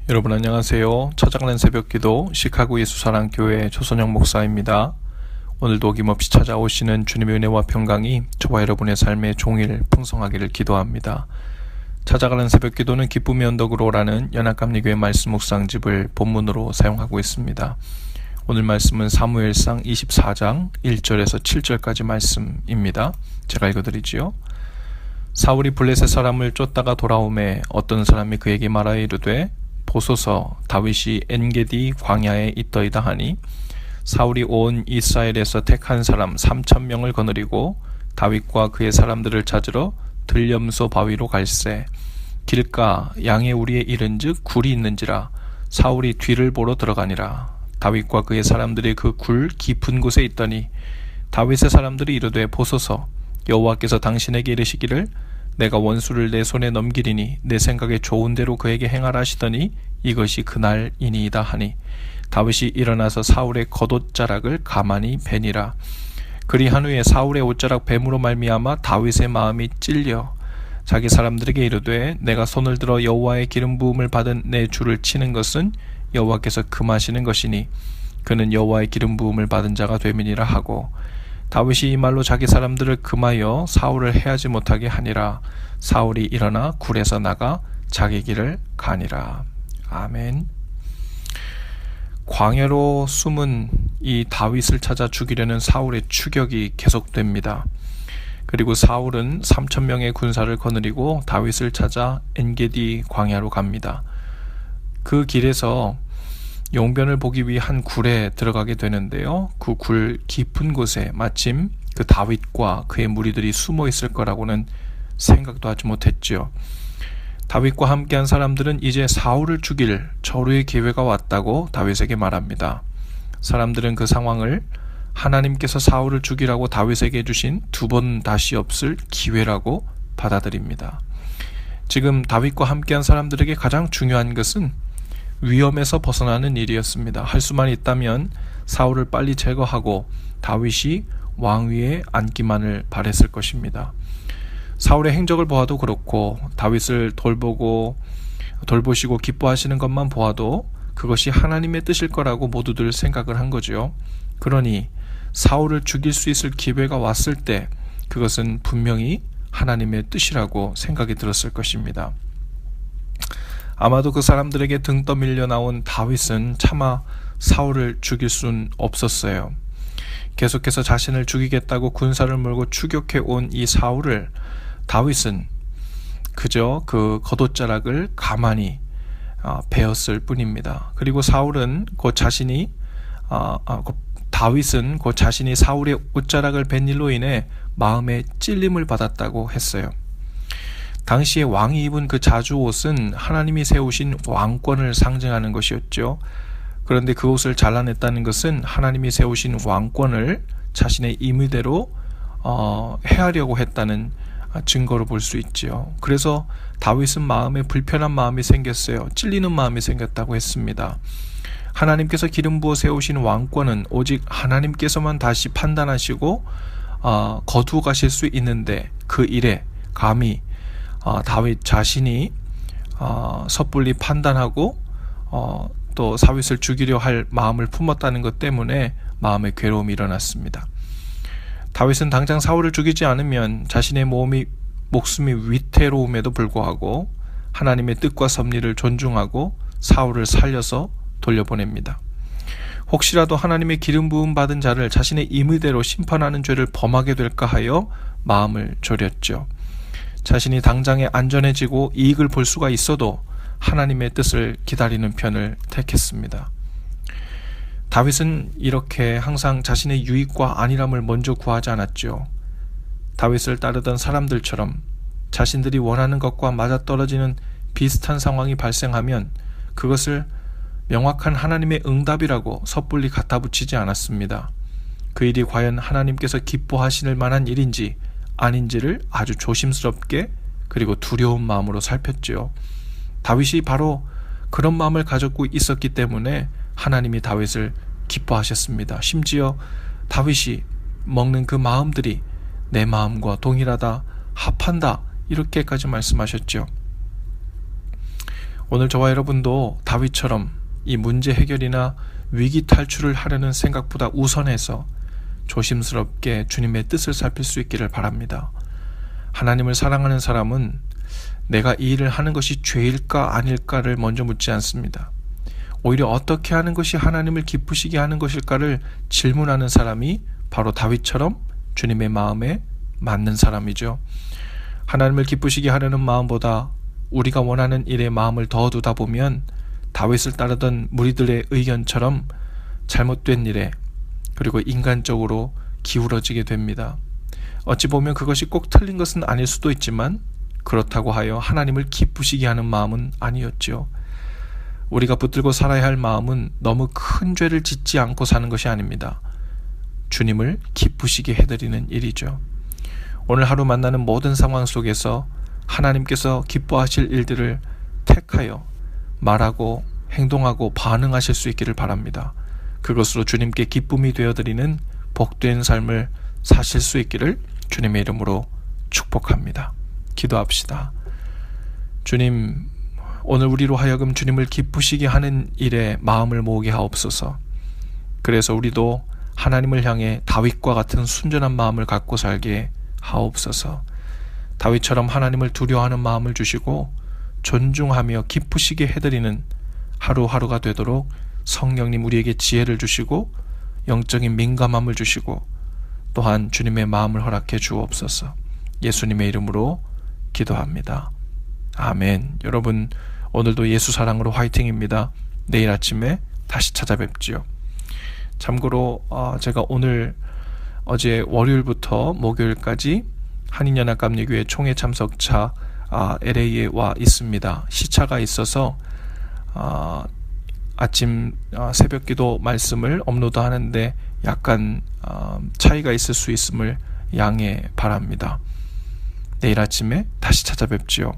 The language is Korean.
여러분 안녕하세요. 찾아가는 새벽기도 시카고 예수사랑교회 조선영 목사입니다. 오늘도 어김없이 찾아오시는 주님의 은혜와 평강이 저와 여러분의 삶의 종일 풍성하기를 기도합니다. 찾아가는 새벽기도는 기쁨의 언덕으로라는 연합감리교회 말씀 묵상집을 본문으로 사용하고 있습니다. 오늘 말씀은 사무엘상 24장 1절에서 7절까지 말씀입니다. 제가 읽어드리지요. 사울이 블레셋 사람을 쫓다가 돌아오매 어떤 사람이 그에게 말하여 이르되 보소서 다윗이 엔게디 광야에 있더이다 하니 사울이 온 이스라엘에서 택한 사람 3,000명을 거느리고 다윗과 그의 사람들을 찾으러 들염소 바위로 갈새 길가 양의 우리에 이른즉 굴이 있는지라 사울이 뒤를 보러 들어가니라. 다윗과 그의 사람들이 그 굴 깊은 곳에 있더니 다윗의 사람들이 이르되 보소서 여호와께서 당신에게 이르시기를 내가 원수를 내 손에 넘기리니 내 생각에 좋은 대로 그에게 행하라 하시더니 이것이 그날이니이다 하니 다윗이 일어나서 사울의 겉옷자락을 가만히 베니라. 그리한 후에 사울의 옷자락 뱀으로 말미암아 다윗의 마음이 찔려 자기 사람들에게 이르되 내가 손을 들어 여호와의 기름 부음을 받은 내 주를 치는 것은 여호와께서 금하시는 것이니 그는 여호와의 기름 부음을 받은 자가 됨이니라 하고 다윗이 이 말로 자기 사람들을 금하여 사울을 해하지 못하게 하니라. 사울이 일어나 굴에서 나가 자기 길을 가니라. 아멘. 광야로 숨은 이 다윗을 찾아 죽이려는 사울의 추격이 계속됩니다. 그리고 사울은 3,000명의 군사를 거느리고 다윗을 찾아 엔게디 광야로 갑니다. 그 길에서 용변을 보기 위해 한 굴에 들어가게 되는데요. 그 굴 깊은 곳에 마침 그 다윗과 그의 무리들이 숨어 있을 거라고는 생각도 하지 못했지요. 다윗과 함께한 사람들은 이제 사울을 죽일 절호의 기회가 왔다고 다윗에게 말합니다. 사람들은 그 상황을 하나님께서 사울을 죽이라고 다윗에게 주신 두 번 다시 없을 기회라고 받아들입니다. 지금 다윗과 함께한 사람들에게 가장 중요한 것은 위험에서 벗어나는 일이었습니다. 할 수만 있다면 사울을 빨리 제거하고 다윗이 왕위에 앉기만을 바랬을 것입니다. 사울의 행적을 보아도 그렇고 다윗을 돌보시고 기뻐하시는 것만 보아도 그것이 하나님의 뜻일 거라고 모두들 생각을 한 거죠. 그러니 사울을 죽일 수 있을 기회가 왔을 때 그것은 분명히 하나님의 뜻이라고 생각이 들었을 것입니다. 아마도 그 사람들에게 등 떠밀려 나온 다윗은 차마 사울을 죽일 순 없었어요. 계속해서 자신을 죽이겠다고 군사를 몰고 추격해 온 이 사울을 다윗은 그저 그 겉옷자락을 가만히 베었을 뿐입니다. 그리고 다윗은 곧 자신이 사울의 옷자락을 벤 일로 인해 마음에 찔림을 받았다고 했어요. 당시에 왕이 입은 그 자주옷은 하나님이 세우신 왕권을 상징하는 것이었죠. 그런데 그 옷을 잘라냈다는 것은 하나님이 세우신 왕권을 자신의 임의대로 해하려고 했다는 증거로 볼 수 있지요. 그래서 다윗은 마음에 불편한 마음이 생겼어요. 찔리는 마음이 생겼다고 했습니다. 하나님께서 기름 부어 세우신 왕권은 오직 하나님께서만 다시 판단하시고 거두어 가실 수 있는데 그 일에 감히 다윗 자신이 섣불리 판단하고 또 다윗을 죽이려 할 마음을 품었다는 것 때문에 마음의 괴로움이 일어났습니다. 다윗은 당장 사울을 죽이지 않으면 자신의 목숨이 위태로움에도 불구하고 하나님의 뜻과 섭리를 존중하고 사울을 살려서 돌려보냅니다. 혹시라도 하나님의 기름 부음 받은 자를 자신의 임의대로 심판하는 죄를 범하게 될까 하여 마음을 졸였죠. 자신이 당장에 안전해지고 이익을 볼 수가 있어도 하나님의 뜻을 기다리는 편을 택했습니다. 다윗은 이렇게 항상 자신의 유익과 안일함을 먼저 구하지 않았죠. 다윗을 따르던 사람들처럼 자신들이 원하는 것과 맞아떨어지는 비슷한 상황이 발생하면 그것을 명확한 하나님의 응답이라고 섣불리 갖다 붙이지 않았습니다. 그 일이 과연 하나님께서 기뻐하실 만한 일인지 아닌지를 아주 조심스럽게 그리고 두려운 마음으로 살폈지요. 다윗이 바로 그런 마음을 가졌고 있었기 때문에 하나님이 다윗을 기뻐하셨습니다. 심지어 다윗이 먹는 그 마음들이 내 마음과 동일하다, 합한다 이렇게까지 말씀하셨죠. 오늘 저와 여러분도 다윗처럼 이 문제 해결이나 위기 탈출을 하려는 생각보다 우선해서 조심스럽게 주님의 뜻을 살필 수 있기를 바랍니다. 하나님을 사랑하는 사람은 내가 이 일을 하는 것이 죄일까 아닐까를 먼저 묻지 않습니다. 오히려 어떻게 하는 것이 하나님을 기쁘시게 하는 것일까를 질문하는 사람이 바로 다윗처럼 주님의 마음에 맞는 사람이죠. 하나님을 기쁘시게 하려는 마음보다 우리가 원하는 일에 마음을 더 두다 보면 다윗을 따르던 무리들의 의견처럼 잘못된 일에 그리고 인간적으로 기울어지게 됩니다. 어찌 보면 그것이 꼭 틀린 것은 아닐 수도 있지만 그렇다고 하여 하나님을 기쁘시게 하는 마음은 아니었지요. 우리가 붙들고 살아야 할 마음은 너무 큰 죄를 짓지 않고 사는 것이 아닙니다. 주님을 기쁘시게 해드리는 일이죠. 오늘 하루 만나는 모든 상황 속에서 하나님께서 기뻐하실 일들을 택하여 말하고 행동하고 반응하실 수 있기를 바랍니다. 그것으로 주님께 기쁨이 되어드리는 복된 삶을 사실 수 있기를 주님의 이름으로 축복합니다. 기도합시다. 주님, 오늘 우리로 하여금 주님을 기쁘시게 하는 일에 마음을 모으게 하옵소서. 그래서 우리도 하나님을 향해 다윗과 같은 순전한 마음을 갖고 살게 하옵소서. 다윗처럼 하나님을 두려워하는 마음을 주시고 존중하며 기쁘시게 해드리는 하루하루가 되도록 성령님 우리에게 지혜를 주시고 영적인 민감함을 주시고 또한 주님의 마음을 허락해 주옵소서. 예수님의 이름으로 기도합니다. 아멘. 여러분, 오늘도 예수 사랑으로 화이팅입니다. 내일 아침에 다시 찾아뵙지요. 참고로 제가 어제 월요일부터 목요일까지 한인연합감리교회 총회 참석차 LA에 와 있습니다. 시차가 있어서 아침 새벽기도 말씀을 업로드하는데 약간 차이가 있을 수 있음을 양해 바랍니다. 내일 아침에 다시 찾아뵙지요.